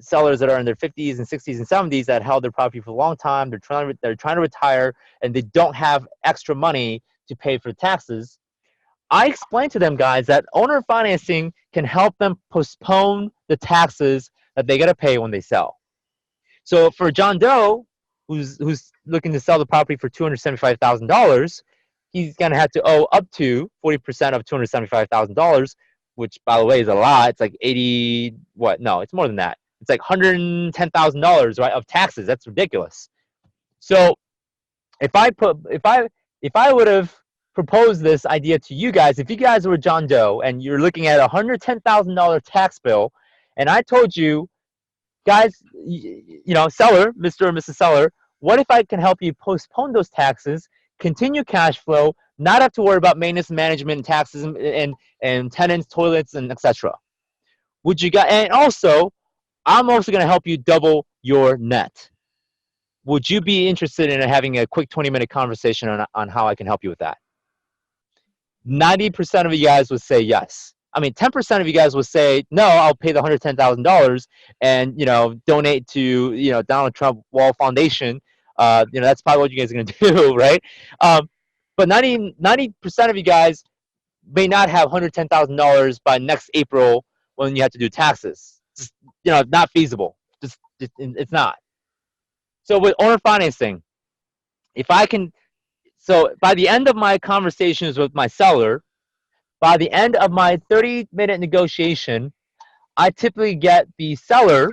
sellers that are in their 50s and 60s and 70s that held their property for a long time. They're trying to retire and they don't have extra money to pay for taxes. I explain to them, guys, that owner financing can help them postpone the taxes that they got to pay when they sell. So for John Doe, who's looking to sell the property for $275,000, he's going to have to owe up to 40% of $275,000, which, by the way, is a lot. It's like it's more than that. It's like $110,000, right, of taxes. That's ridiculous. So if I would have proposed this idea to you guys, if you guys were John Doe and you're looking at a $110,000 tax bill, and I told you, guys, seller, Mr. or Mrs. Seller, what if I can help you postpone those taxes, continue cash flow, not have to worry about maintenance, management, and taxes, and tenants, toilets, and etc. Would you guys? And also, I'm also going to help you double your net. Would you be interested in having a quick 20-minute conversation on how I can help you with that? 90% of you guys would say yes. I mean, 10% of you guys would say, no, I'll pay the $110,000 and, donate to, Donald Trump Wall Foundation. That's probably what you guys are going to do, right? But 90% of you guys may not have $110,000 by next April when you have to do taxes. Just, not feasible. Just It's not. So with owner financing, if I can, so by the end of my conversations with my seller, by the end of my 30-minute negotiation, I typically get the seller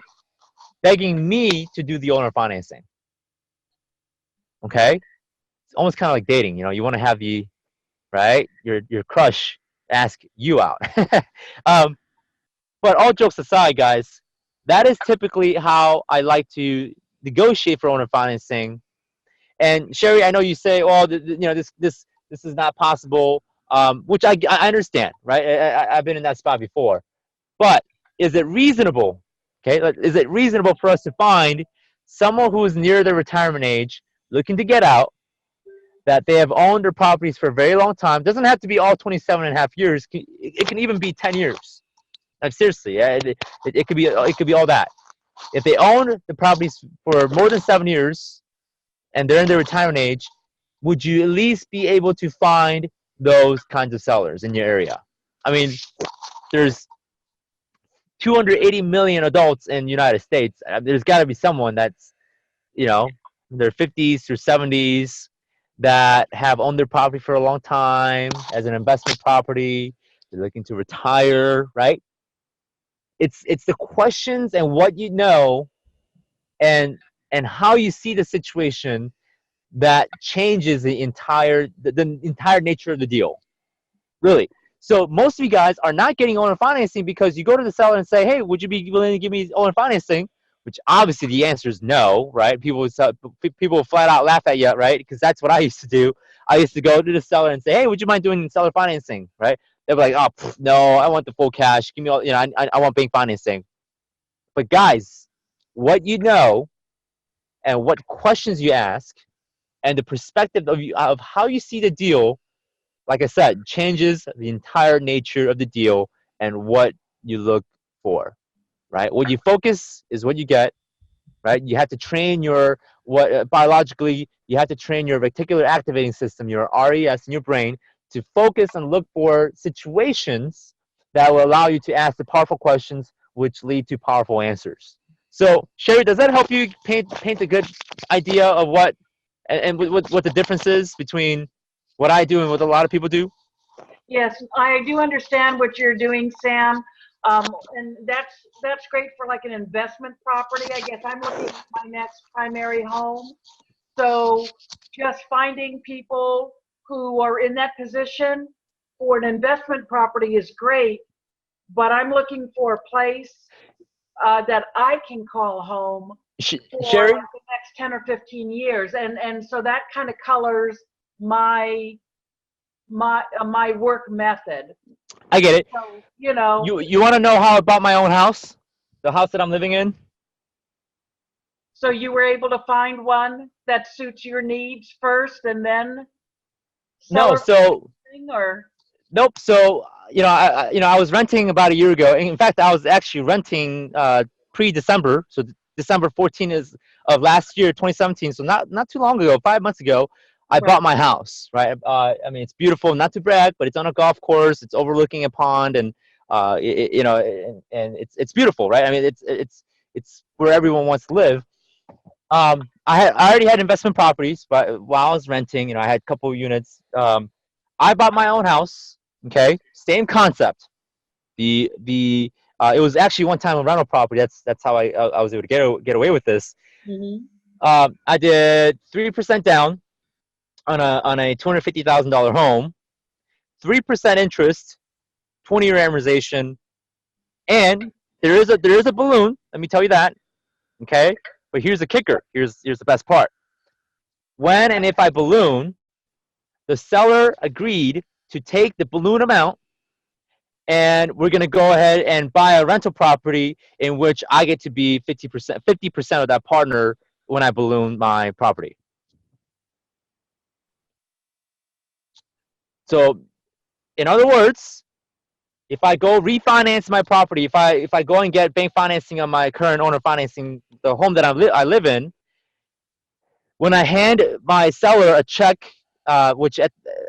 begging me to do the owner financing. Okay? It's almost kind of like dating. You know, you want to have the, right, your crush ask you out. But all jokes aside, guys, that is typically how I like to negotiate for owner financing. And Sherry, I know you say, "Oh, you know, this is not possible," which I understand, right? I've been in that spot before. But is it reasonable? Okay, is it reasonable for us to find someone who is near their retirement age, looking to get out, that they have owned their properties for a very long time? Doesn't have to be all 27 and a half years. It can even be 10 years. Like, seriously, it could be all that. If they own the properties for more than 7 years and they're in their retirement age, would you at least be able to find those kinds of sellers in your area? I mean, there's 280 million adults in the United States. There's got to be someone that's, you know, in their 50s through 70s that have owned their property for a long time as an investment property. They're looking to retire, right? It's the questions and what you know and how you see the situation that changes the entire nature of the deal, really. So most of you guys are not getting owner financing because you go to the seller and say, "Hey, would you be willing to give me owner financing?" Which obviously the answer is no, right? People will flat out laugh at you, right? Because that's what I used to do. I used to go to the seller and say, "Hey, would you mind doing seller financing?" Right? They'd be like, "Oh, no, I want the full cash. Give me all, you know, I want bank financing." But guys, what you know and what questions you ask and the perspective of how you see the deal, like I said, changes the entire nature of the deal and what you look for, right? What you focus is what you get, right? You have to train your, biologically, you have to train your reticular activating system, your RES in your brain, to focus and look for situations that will allow you to ask the powerful questions which lead to powerful answers. So, Sherry, does that help you paint a good idea of what what the difference is between what I do and what a lot of people do? Yes, I do understand what you're doing, Sam. And that's great for like an investment property. I guess I'm looking at my next primary home. So just finding people who are in that position for an investment property is great, but I'm looking for a place that I can call home for Sherry? like the next 10 or 15 years. And so that kind of colors my work method. I get it. So, you know, You want to know how I bought my own house? The house that I'm living in? so you were able to find one that suits your needs first and then No, sell so or nope. So I was renting about a year ago. In fact, I was actually renting pre-December. So December 14th is of last year, 2017. So not too long ago, 5 months ago, I right. bought my house. Right. I mean, it's beautiful. Not to brag, but it's on a golf course. It's overlooking a pond, and and it's beautiful, right? I mean, it's where everyone wants to live. I already had investment properties, but while I was renting, I had a couple of units. I bought my own house. Okay, same concept. It was actually one time a rental property. That's how I was able to get away with this. Mm-hmm. I did 3% down on a $250,000 home, 3% interest, 20-year amortization, and there is a balloon. Let me tell you that. Okay, but here's the kicker. Here's the best part. When and if I balloon, the seller agreed to take the balloon amount, and we're going to go ahead and buy a rental property in which I get to be 50% of that partner when I balloon my property. So, in other words, if I go refinance my property, if I go and get bank financing on my current owner financing, the home that I live in, when I hand my seller a check, which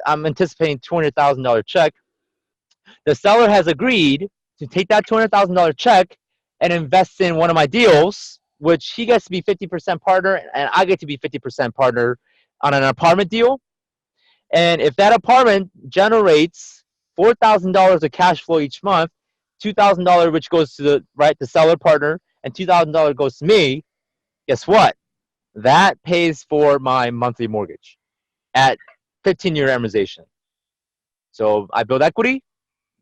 I'm anticipating $200,000 check, the seller has agreed to take that $200,000 check and invest in one of my deals, which he gets to be 50% partner and I get to be 50% partner on an apartment deal. And if that apartment generates $4,000 of cash flow each month, $2,000 which goes to the seller partner, and $2,000 goes to me, guess what? That pays for my monthly mortgage at 15-year amortization. So I build equity,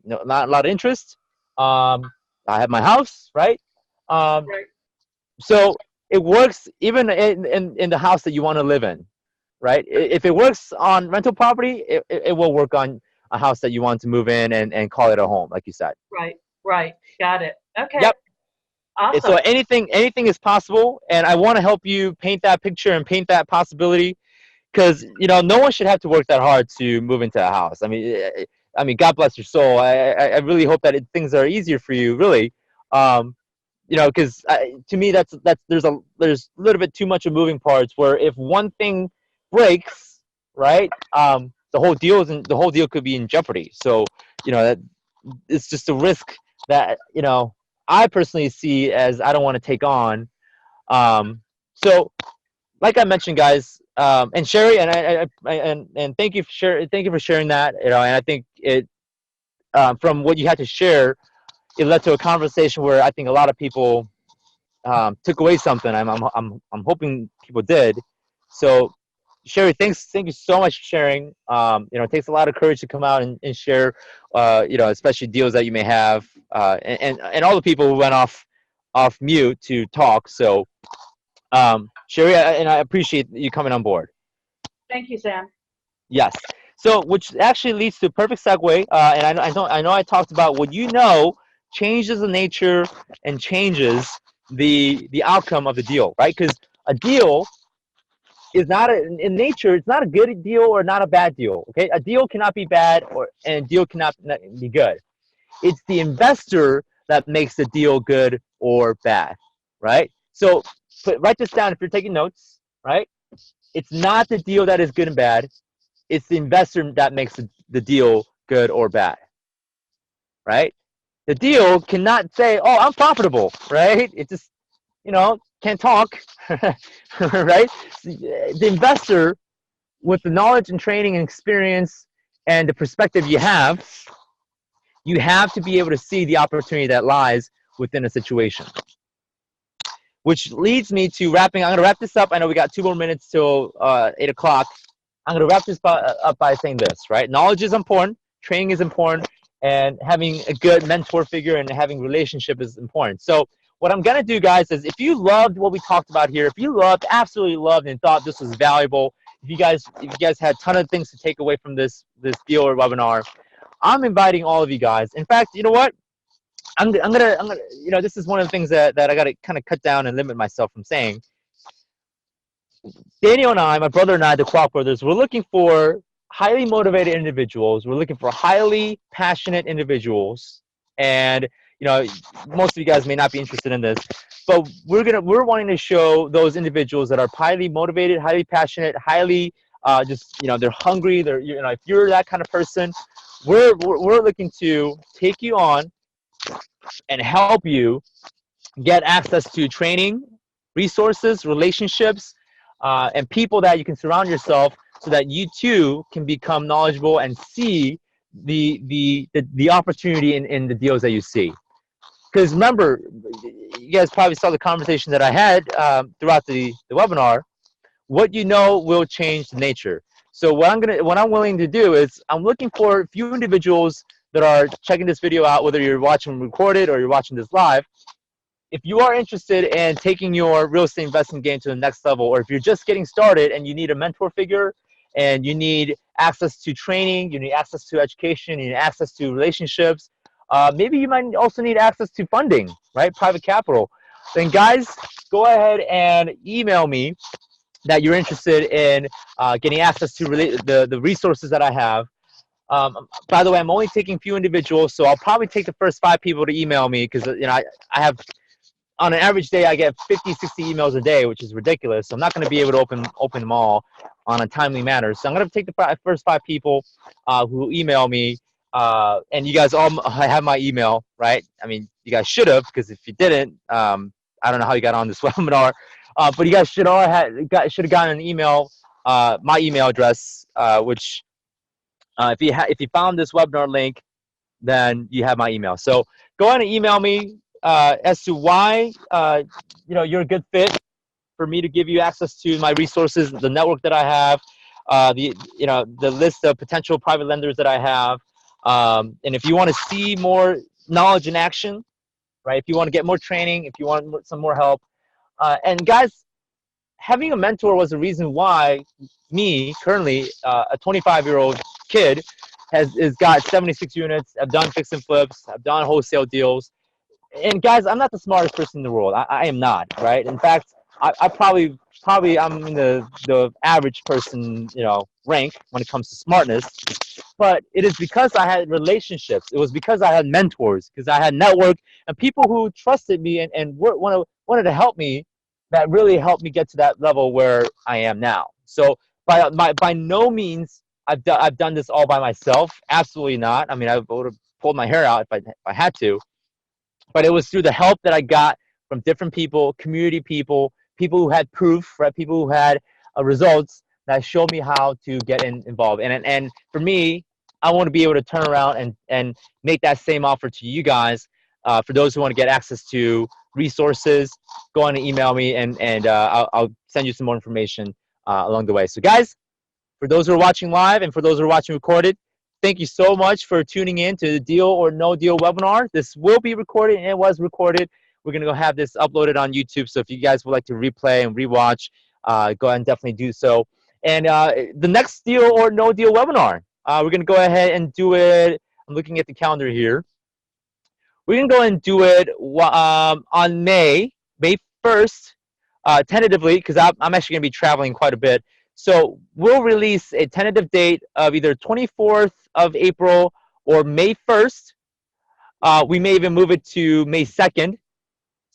not a lot of interest. I have my house, right? Right. So it works even in the house that you want to live in, right? If it works on rental property, it will work on a house that you want to move in and call it a home, like you said. Right. Right. Got it. Okay. Yep. Awesome. So anything is possible, and I want to help you paint that picture and paint that possibility, because no one should have to work that hard to move into a house. I mean, God bless your soul. I really hope that things are easier for you, really. Because to me, that's there's a little bit too much of moving parts. Where if one thing breaks, right, the whole deal could be in jeopardy. So that it's just a risk that I personally see as I don't want to take on. So like I mentioned, guys, and Sherry, and thank you for sharing that. And I think it from what you had to share, it led to a conversation where I think a lot of people took away something. I'm hoping people did. So Sherry, thank you so much for sharing. It takes a lot of courage to come out and share, especially deals that you may have, and all the people who went off mute to talk. So, Sherry, and I appreciate you coming on board. Thank you, Sam. Yes. So, which actually leads to a perfect segue. And I know I talked about what changes the nature and changes the outcome of the deal, right? Because a deal is not in nature. It's not a good deal or not a bad deal. Okay, a deal cannot be bad and a deal cannot be good. It's the investor that makes the deal good or bad, right? So write this down if you're taking notes, right? It's not the deal that is good and bad. It's the investor that makes the deal good or bad, right? The deal cannot say, "Oh, I'm profitable," right? It just can't talk, right? The investor, with the knowledge and training and experience and the perspective you have to be able to see the opportunity that lies within a situation. Which leads me to wrapping. I'm going to wrap this up. I know we got 2 more minutes till 8 o'clock. I'm going to wrap this up by saying this, right? Knowledge is important. Training is important. And having a good mentor figure and having relationship is important. So what I'm going to do, guys, is if you loved what we talked about here, if you absolutely loved and thought this was valuable, if you guys had a ton of things to take away from this deal or webinar, I'm inviting all of you guys. In fact, you know what? I'm gonna this is one of the things that I gotta kind of cut down and limit myself from saying. Daniel and I, my brother and I, the Kwak Brothers, we're looking for highly motivated individuals. We're looking for highly passionate individuals, and most of you guys may not be interested in this, but we're wanting to show those individuals that are highly motivated, highly passionate, highly they're hungry. They're if you're that kind of person, we're looking to take you on and help you get access to training, resources, relationships, and people that you can surround yourself so that you too can become knowledgeable and see the opportunity in the deals that you see. Because remember, you guys probably saw the conversation that I had throughout the webinar. What you know will change the nature. So what I'm willing to do is I'm looking for a few individuals that are checking this video out, whether you're watching recorded or you're watching this live. If you are interested in taking your real estate investing game to the next level, or if you're just getting started and you need a mentor figure and you need access to training, you need access to education, you need access to relationships, maybe you might also need access to funding, right? Private capital. Then guys, go ahead and email me that you're interested in getting access to the resources that I have. By the way, I'm only taking a few individuals, so I'll probably take the first 5 people to email me because I have, on an average day, I get 50, 60 emails a day, which is ridiculous. So I'm not going to be able to open them all on a timely manner. So I'm going to take the first 5 people who email me, and you guys all have my email, right? I mean, you guys should have, because if you didn't, I don't know how you got on this webinar, but you guys should have gotten an email, my email address, which if you found this webinar link, then you have my email. So go ahead and email me as to why you're a good fit for me to give you access to my resources, the network that I have, the list of potential private lenders that I have, and if you want to see more knowledge in action, right? If you want to get more training, if you want some more help, and guys, having a mentor was the reason why me, currently a 25-year-old kid, has got 76 units. I've done fix and flips. I've done wholesale deals. And guys, I'm not the smartest person in the world. I am not, right? In fact, I probably I'm in the average person, rank when it comes to smartness. But it is because I had relationships. It was because I had mentors, because I had network and people who trusted me and wanted to help me, that really helped me get to that level where I am now. So by no means I've done this all by myself. Absolutely not. I mean, I would have pulled my hair out if I had to. But it was through the help that I got from different people, community people who had proof, right? People who had results that showed me how to get involved. And for me, I want to be able to turn around and make that same offer to you guys. For those who want to get access to resources, go on and email me, and I'll send you some more information along the way. So guys, for those who are watching live and for those who are watching recorded, thank you so much for tuning in to the Deal or No Deal webinar. This will be recorded, and it was recorded. We're going to go have this uploaded on YouTube. So if you guys would like to replay and rewatch, go ahead and definitely do so. And the next Deal or No Deal webinar, we're going to go ahead and do it. I'm looking at the calendar here. We're going to go ahead and do it on May 1st, tentatively, because I'm actually going to be traveling quite a bit. So we'll release a tentative date of either 24th of April or May 1st. We may even move it to May 2nd.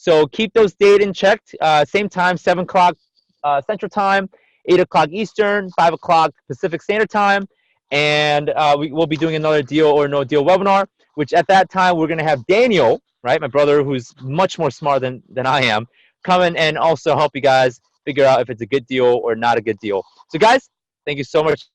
So keep those dates in check. Same time, 7 o'clock Central Time, 8 o'clock Eastern, 5 o'clock Pacific Standard Time. And we will be doing another Deal or No Deal webinar, which at that time we're going to have Daniel, right, my brother, who's much more smart than I am, come in and also help you guys figure out if it's a good deal or not a good deal. So guys, thank you so much